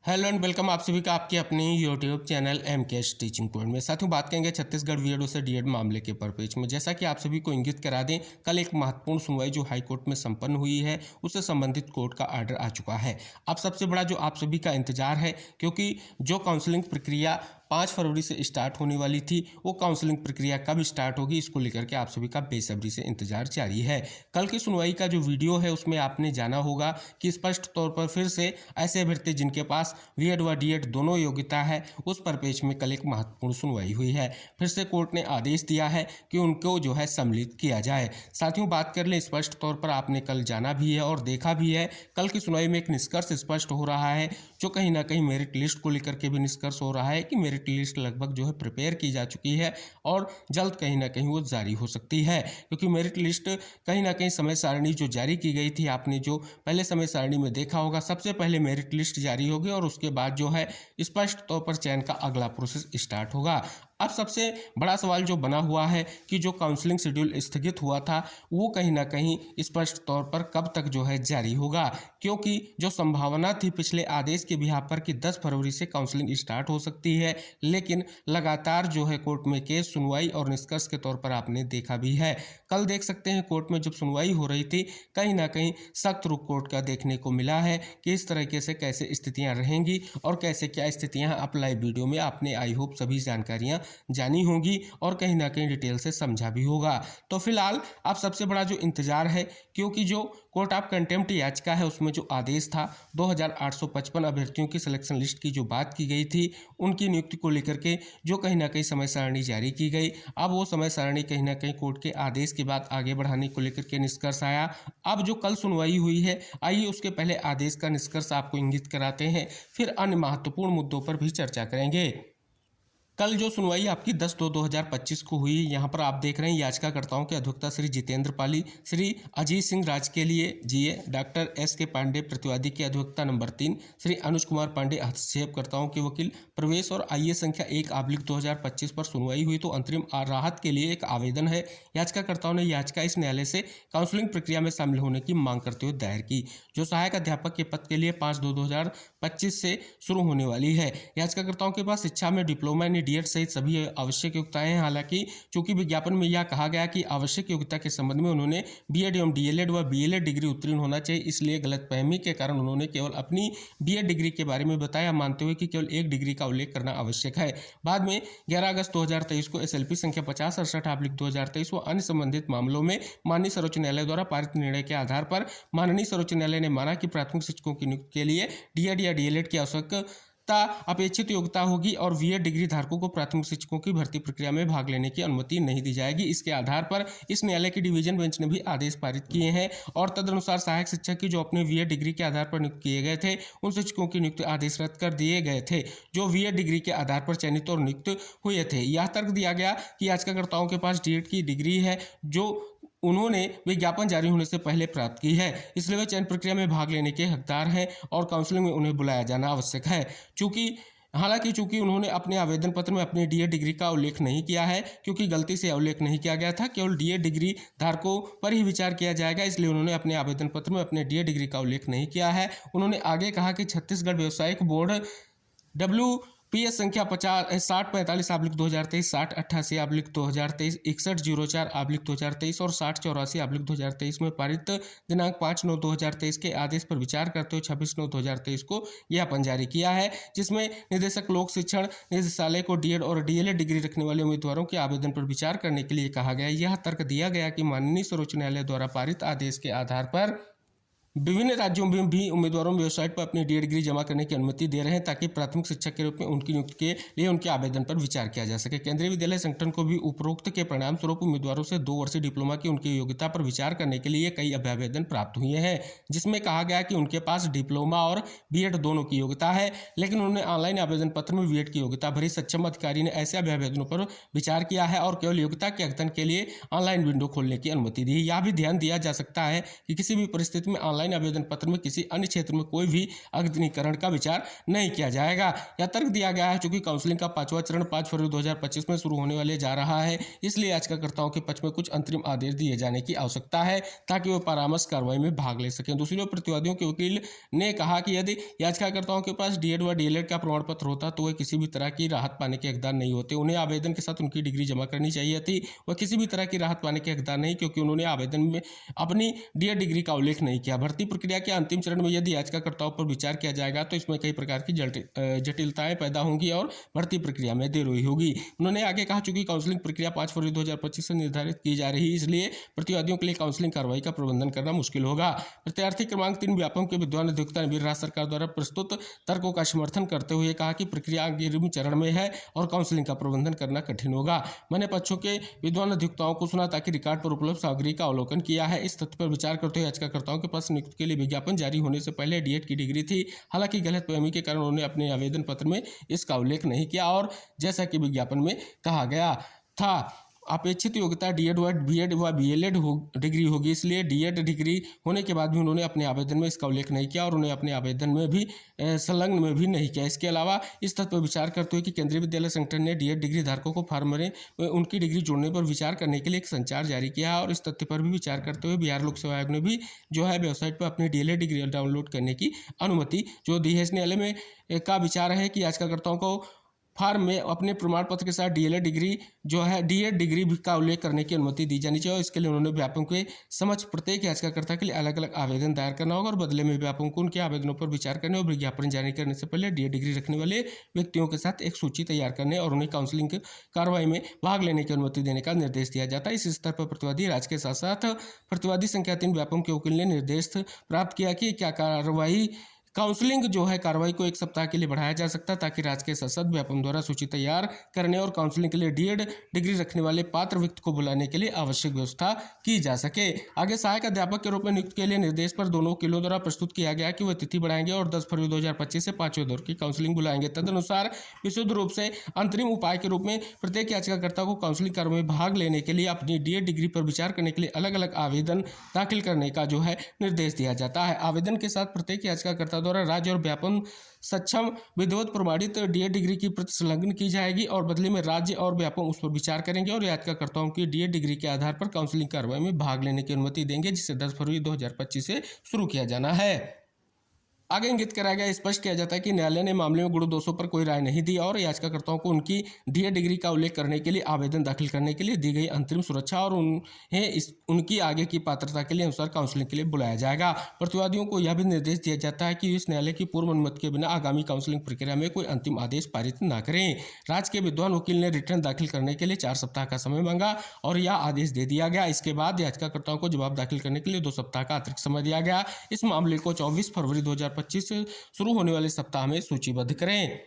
Hello and welcome आप सभी का आपके अपने YouTube channel MKS teaching point में। साथियों बात करेंगे छत्तीसगढ़ बीएड से डीएड मामले के परिप्रेक्ष्य में। जैसा कि आप सभी को इंगित करा दें, कल एक महत्वपूर्ण सुनवाई जो हाई कोर्ट में संपन्न हुई है उससे संबंधित कोर्ट का आर्डर आ चुका है। अब सबसे बड़ा जो आप सभी का इंतजार है, क्योंकि जो काउंसलिंग प्रक्रिया 5 फरवरी से स्टार्ट होने वाली थी, वो काउंसलिंग प्रक्रिया कब स्टार्ट होगी इसको लेकर के आप सभी का बेसब्री से इंतजार जारी है। कल की सुनवाई का जो वीडियो है उसमें आपने जाना होगा कि स्पष्ट तौर पर फिर से ऐसे अभ्यर्थी जिनके पास बीएड व डीएड दोनों योग्यता है, उस परिप्रेक्ष्य में कल एक महत्वपूर्ण सुनवाई हुई है। फिर से कोर्ट ने आदेश दिया है कि उनको जो है सम्मिलित किया जाए। साथियों बात कर लें, स्पष्ट तौर पर आपने कल जाना भी है और देखा भी है। कल की सुनवाई में एक निष्कर्ष स्पष्ट हो रहा है, जो कहीं ना कहीं मेरिट लिस्ट को लेकर के भी निष्कर्ष हो रहा है कि मेरिट लिस्ट लगभग जो है प्रिपेयर की जा चुकी है और जल्द कहीं ना कहीं वो जारी हो सकती है। क्योंकि मेरिट लिस्ट कहीं ना कहीं समय सारणी जो जारी की गई थी, आपने जो पहले समय सारणी में देखा होगा, सबसे पहले मेरिट लिस्ट जारी होगी और उसके बाद जो है स्पष्ट तौर पर चयन का अगला प्रोसेस स्टार्ट होगा। अब सबसे बड़ा सवाल जो बना हुआ है कि जो काउंसलिंग शेड्यूल स्थगित हुआ था वो कहीं ना कहीं स्पष्ट तौर पर कब तक जो है जारी होगा, क्योंकि जो संभावना थी पिछले आदेश के बिहाफ पर कि 10 फरवरी से काउंसलिंग स्टार्ट हो सकती है, लेकिन लगातार जो है कोर्ट में केस सुनवाई और निष्कर्ष के तौर पर आपने देखा भी है। कल देख सकते हैं कोर्ट में जब सुनवाई हो रही थी, कहीं ना कहीं सख्त रुख कोर्ट का देखने को मिला है कि इस तरीके से कैसे स्थितियां रहेंगी और कैसे क्या स्थितियां आप लाइव वीडियो में आपने आई होप सभी जानकारियां जानी होगी और कहीं ना कहीं डिटेल से समझा भी होगा। तो फिलहाल अब सबसे बड़ा जो इंतजार है, क्योंकि जो कोर्ट ऑफ कंटेम्प्ट याचिका है उसमें जो आदेश था 2855 अभ्यर्थियों की सिलेक्शन लिस्ट की जो बात की गई थी, उनकी नियुक्ति को लेकर के जो कहीं ना कहीं समय सारणी जारी की गई। अब वो समय सारणी कहीं ना कहीं कोर्ट के आदेश के बाद आगे बढ़ाने को लेकर के निष्कर्ष आया। अब जो कल सुनवाई हुई है, आइए उसके पहले आदेश का निष्कर्ष आपको इंगित कराते हैं, फिर अन्य महत्वपूर्ण मुद्दों पर भी चर्चा करेंगे। कल जो सुनवाई आपकी 10/2/2025 को हुई, यहाँ पर आप देख रहे हैं याचिकाकर्ताओं के अध्यक्षता श्री जितेंद्र पाली, श्री अजीत सिंह राज के लिए जीए, डॉक्टर एस.के. पांडे प्रतिवादी की अध्यक्षता नंबर 3, श्री अनुज कुमार पांडे हस्तक्षेपकर्ताओं के वकील। प्रवेश और आईए संख्या 1/2025 पर सुनवाई हुई तो अंतरिम राहत के लिए एक आवेदन है। याचिकाकर्ताओं ने याचिका इस न्यायालय से काउंसलिंग प्रक्रिया में शामिल होने की मांग करते हुए दायर की, जो सहायक अध्यापक के पद के लिए 5/2/2025 से शुरू होने वाली है। याचिकाकर्ताओं के पास शिक्षा में डिप्लोमा डीएड सहित सभी आवश्यक योग्यताएं हैं। हालांकि चूंकि विज्ञापन में यह कहा गया कि आवश्यक योग्यता के संबंध में उन्होंने बीएड एवं डीएलएड व बीएलएड डिग्री उत्तीर्ण होना चाहिए, इसलिए गलतफहमी के कारण उन्होंने केवल अपनी बीएड डिग्री के बारे में बताया, मानते हुए कि केवल एक डिग्री का उल्लेख करना आवश्यक है। बाद में 11 अगस्त 2023 को एसएलपी संख्या 5068/2023 व अन्य संबंधित मामलों में माननीय सर्वोच्च न्यायालय द्वारा पारित निर्णय के आधार पर माननीय सर्वोच्च न्यायालय ने माना कि प्राथमिक शिक्षकों की नियुक्ति के लिए डीएड या डीएलएड की आवश्यकता अपेक्षित योग्यता होगी और बीएड डिग्री धारकों को प्राथमिक शिक्षकों की भर्ती प्रक्रिया में भाग लेने की अनुमति नहीं दी जाएगी। इसके आधार पर इस न्यायालय की डिवीजन बेंच ने भी आदेश पारित किए हैं और तदनुसार सहायक शिक्षक की जो अपने बीएड डिग्री के आधार पर नियुक्त किए गए थे, उन शिक्षकों की नियुक्ति आदेश रद्द कर दिए गए थे जो बीएड डिग्री के आधार पर चयनित और नियुक्त हुए थे। यह तर्क दिया गया कि याचिकाकर्ताओं के पास डीएड की डिग्री है जो उन्होंने विज्ञापन जारी होने से पहले प्राप्त की है, इसलिए वे चयन प्रक्रिया में भाग लेने के हकदार हैं और काउंसलिंग में उन्हें बुलाया जाना आवश्यक है। चूंकि उन्होंने अपने आवेदन पत्र में अपनी डीएड डिग्री का उल्लेख नहीं किया है, क्योंकि गलती से उल्लेख नहीं किया गया था, केवल डीएड डिग्री धारकों पर ही विचार किया जाएगा, इसलिए उन्होंने अपने आवेदन पत्र में अपने डीएड डिग्री का उल्लेख नहीं किया है। उन्होंने आगे कहा कि छत्तीसगढ़ व्यवसायिक बोर्ड WPS संख्या 6045/2023, 6088/2023, 6104/2023 और 6084/2023 में पारित दिनांक 5/9/2023 के आदेश पर विचार करते हुए 26/9/2023 को ज्ञापन जारी किया है, जिसमें निदेशक लोक शिक्षण निदेशालय को डीएड और डीएलएड डिग्री रखने वाले उम्मीदवारों के आवेदन पर विचार करने के लिए कहा गया। यह तर्क दिया गया कि माननीय सर्वोच्च न्यायालय द्वारा पारित आदेश के आधार पर विभिन्न राज्यों में भी उम्मीदवारों में वेबसाइट पर अपनी डीएड डिग्री जमा करने की अनुमति दे रहे हैं, ताकि प्राथमिक शिक्षक के रूप में उनकी नियुक्ति के लिए उनके आवेदन पर विचार किया जा सके। केंद्रीय विद्यालय संगठन को भी उपरोक्त के परिणाम स्वरूप उम्मीदवारों से 2 वर्षीय डिप्लोमा की उनकी योग्यता पर विचार करने के लिए कई अभ्यावेदन प्राप्त हुए हैं, जिसमें कहा गया कि उनके पास डिप्लोमा और बीएड दोनों की योग्यता है, लेकिन उन्होंने ऑनलाइन आवेदन पत्र में बीएड की योग्यता भरी। सक्षम अधिकारी ने ऐसे अभ्यावेदनों पर विचार किया है और केवल योग्यता के अध्ययन के लिए ऑनलाइन विंडो खोलने की अनुमति दी। यह भी ध्यान दिया जा सकता है कि किसी भी परिस्थिति में ऑनलाइन ऑनलाइन आवेदन पत्र में किसी अन्य क्षेत्र में कोई भी अद्यतनीकरण का विचार नहीं किया जाएगा। यह तर्क दिया गया है चूंकि काउंसलिंग का 5वां चरण 5 फरवरी 2025 में शुरू होने वाले जा रहा है, इसलिए याचिकाकर्ताओं के पक्ष में कुछ अंतरिम आदेश दिए जाने की आवश्यकता है ताकि वे परामर्श कार्रवाई में भाग ले सकें। दूसरी ओर प्रतिवादियों के वकील ने कहा कि यदि याचिकाकर्ताओं के पास डीएड व डीएलएड का प्रमाण पत्र होता तो वे किसी भी तरह की राहत पाने के हकदार नहीं होते। उन्हें आवेदन के साथ उनकी डिग्री जमा करनी चाहिए थी। वह किसी भी तरह की राहत पाने के हकदार नहीं, क्योंकि उन्होंने आवेदन में अपनी डीएड डिग्री का उल्लेख नहीं किया। भर्ती प्रक्रिया के अंतिम चरण में यदि याचिकाकर्ताओं पर विचार किया जाएगा तो इसमें कई प्रकार की जटिलताएं पैदा होंगी और भर्ती प्रक्रिया में देरी होगी। उन्होंने आगे कहा, चूंकि काउंसलिंग प्रक्रिया 5 फरवरी 2025 से निर्धारित की जा रही है, इसलिए प्रतिवादियों के लिए काउंसलिंग कार्रवाई का प्रबंधन करना मुश्किल होगा। प्रत्यार्थी क्रमांक 3 व्यापम के विद्वान अधिवक्ता ने भी राज्य सरकार द्वारा प्रस्तुत तर्कों का समर्थन करते हुए कहा कि प्रक्रिया अग्रिम चरण में है और काउंसलिंग का प्रबंधन करना कठिन होगा। मैंने पक्षों के विद्वान अधिवक्ताओं को सुना ताकि रिकॉर्ड पर उपलब्ध सामग्री का अवलोकन किया है। इस तथ्य पर विचार करते हुए याचिकाकर्ताओं के पास नियुक्ति के लिए विज्ञापन जारी होने से पहले डीएड की डिग्री थी। हालांकि गलतफहमी के कारण उन्होंने अपने आवेदन पत्र में इसका उल्लेख नहीं किया और जैसा कि विज्ञापन में कहा गया था, अपेक्षित योग्यता डीएड व बीएड व बीएलएड डिग्री होगी, इसलिए डीएड डिग्री होने के बाद भी उन्होंने अपने आवेदन में इसका उल्लेख नहीं किया और उन्हें अपने आवेदन में भी संलग्न में भी नहीं किया। इसके अलावा इस तथ्य पर विचार करते हुए कि केंद्रीय विद्यालय संगठन ने डीएड डिग्री धारकों को फॉर्म में उनकी डिग्री जोड़ने पर विचार करने के लिए एक संचार जारी किया है और इस तथ्य पर भी विचार करते हुए बिहार लोक सेवा आयोग ने भी जो है वेबसाइट पर अपनी डीएलएड डिग्री डाउनलोड करने की अनुमति जो दी है। इस न्यायालय में का विचार है कि याचिकाकर्ताओं को फॉर्म में अपने प्रमाण पत्र के साथ डीएलएड डिग्री जो है डीएड डिग्री का उल्लेख करने की अनुमति दी जानी चाहिए और इसके लिए उन्होंने व्यापम के समक्ष प्रत्येक याचिकाकर्ता के लिए अलग अलग आवेदन दायर करना होगा और बदले में व्यापम को उनके आवेदनों पर विचार करने और विज्ञापन जारी करने से पहले डीएड डिग्री रखने वाले व्यक्तियों के साथ एक सूची तैयार करने और उन्हें काउंसलिंग कार्रवाई में भाग लेने की अनुमति देने का निर्देश दिया जाता है। इस स्तर पर प्रतिवादी राज्य के साथ साथ प्रतिवादी संख्या 3 व्यापम के वकील ने निर्देश प्राप्त किया कि क्या कार्रवाई काउंसलिंग जो है कार्रवाई को 1 सप्ताह के लिए बढ़ाया जा सकता है ताकि राज्य के संसद व्यापम द्वारा सूची तैयार करने और काउंसलिंग के लिए डीएड डिग्री रखने वाले पात्र व्यक्ति को बुलाने के लिए आवश्यक व्यवस्था की जा सके। आगे सहायक अध्यापक के रूप में नियुक्ति के लिए निर्देश पर दोनों वकीलों द्वारा प्रस्तुत किया गया कि वह तिथि बढ़ाएंगे और 10 फरवरी 2025 से 5वें दौर की काउंसलिंग बुलाएंगे। तदनुसार विशुद्ध रूप से अंतरिम उपाय के रूप में प्रत्येक याचिकाकर्ता को काउंसलिंग कार्य में भाग लेने के लिए अपनी डीएड डिग्री पर विचार करने के लिए अलग अलग आवेदन दाखिल करने का जो है निर्देश दिया जाता है। आवेदन के साथ प्रत्येक याचिकाकर्ता द्वारा राज्य और व्यापम सक्षम विधिवत प्रमाणित डीएड डिग्री की प्रति संलग्न की जाएगी और बदले में राज्य और व्यापम उस पर विचार करेंगे और याचिकाकर्ताओं की डीएड डिग्री के आधार पर काउंसलिंग कार्रवाई में भाग लेने की अनुमति देंगे, जिसे 10 फरवरी 2025 से शुरू किया जाना है। आगे इंगित कराया गया, स्पष्ट किया जाता है कि न्यायालय ने मामले में गुण दोषों पर कोई राय नहीं दी और याचिकाकर्ताओं को उनकी डीएड डिग्री का उल्लेख करने के लिए आवेदन दाखिल करने के लिए दी गई अंतरिम सुरक्षा और उनकी आगे की पात्रता के लिए अनुसार काउंसलिंग के लिए बुलाया जाएगा। प्रतिवादियों को यह भी निर्देश दिया जाता है कि इस न्यायालय की पूर्व अनुमति के बिना आगामी काउंसलिंग प्रक्रिया में कोई अंतिम आदेश पारित न करें। राज्य के विद्वान वकील ने रिटर्न दाखिल करने के लिए 4 सप्ताह का समय मांगा और यह आदेश दे दिया गया। इसके बाद याचिकाकर्ताओं को जवाब दाखिल करने के लिए 2 सप्ताह का अतिरिक्त समय दिया गया। इस मामले को 24 फरवरी 2025 से शुरू होने वाले सप्ताह में सूचीबद्ध करें।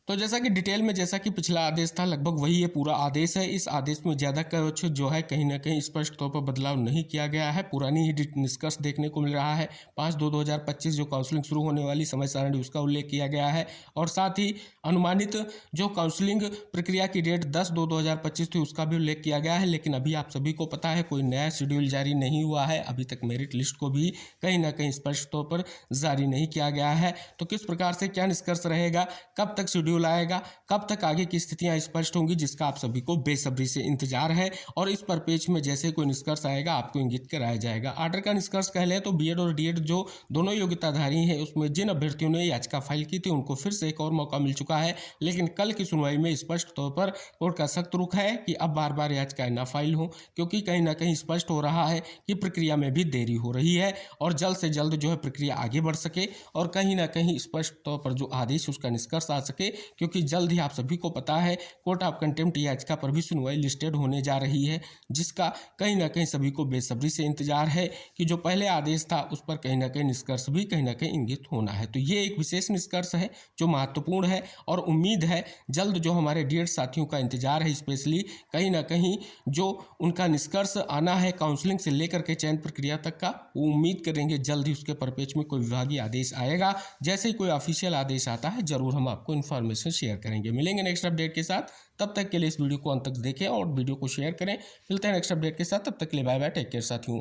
तो जैसा कि डिटेल में जैसा कि पिछला आदेश था लगभग वही ये पूरा आदेश है। इस आदेश में ज़्यादा कुछ जो है कहीं ना कहीं स्पष्ट तौर पर बदलाव नहीं किया गया है। पुरानी ही निष्कर्ष देखने को मिल रहा है। 5/2/2025 जो काउंसलिंग शुरू होने वाली समय सारणी उसका उल्लेख किया गया है और साथ ही अनुमानित जो काउंसलिंग प्रक्रिया की डेट 10/2/2025 थी उसका भी उल्लेख किया गया है। लेकिन अभी आप सभी को पता है कोई नया शेड्यूल जारी नहीं हुआ है। अभी तक मेरिट लिस्ट को भी कहीं ना कहीं स्पष्ट तौर पर जारी नहीं किया गया है। तो किस प्रकार से क्या निष्कर्ष रहेगा, कब तक शेड्यूल आएगा, कब तक आगे की स्थितियां स्पष्ट होंगी, जिसका आप सभी को बेसब्री से इंतजार है और इस पर पेज में जैसे कोई निष्कर्ष आएगा आपको इंगित कराया जाएगा। आर्डर का निष्कर्ष कह लें तो बीएड और डीएड जो दोनों योग्यताधारी हैं उसमें जिन अभ्यर्थियों ने याचिका फाइल की थी उनको फिर से एक और मौका मिल चुका है। लेकिन कल की सुनवाई में स्पष्ट तौर पर कोर्ट का सख्त रुख है कि अब बार बार याचिकाएं न फाइल हो, क्योंकि कहीं ना कहीं स्पष्ट हो रहा है कि प्रक्रिया में भी देरी हो रही है और जल्द से जल्द जो है प्रक्रिया आगे बढ़ सके और कहीं ना कहीं स्पष्ट तौर पर जो आदेश उसका निष्कर्ष आ सके। क्योंकि जल्द ही आप सभी को पता है कोर्ट ऑफ कंटेम्प्ट याचिका पर भी सुनवाई लिस्टेड होने जा रही है, जिसका कहीं ना कहीं सभी को बेसब्री से इंतजार है कि जो पहले आदेश था उस पर कहीं ना कहीं निष्कर्ष भी कहीं ना कहीं इंगित होना है। तो ये एक विशेष निष्कर्ष है जो महत्वपूर्ण है और उम्मीद है जल्द जो हमारे डीएड साथियों का इंतजार है, स्पेशली कहीं ना कहीं जो उनका निष्कर्ष आना है काउंसलिंग से लेकर के चयन प्रक्रिया तक का, वो उम्मीद करेंगे जल्द ही उसके परिप्रेक्ष्य में कोई विभागीय आदेश आएगा। जैसे ही कोई ऑफिशियल आदेश आता है जरूर हम आपको इन्फॉर्मेशन शेयर करेंगे। मिलेंगे नेक्स्ट अपडेट के साथ, तब तक के लिए इस वीडियो को अंत तक देखें और वीडियो को शेयर करें। मिलते हैं नेक्स्ट अपडेट के साथ, तब तक के लिए बाय बाय, टेक केयर साथियों।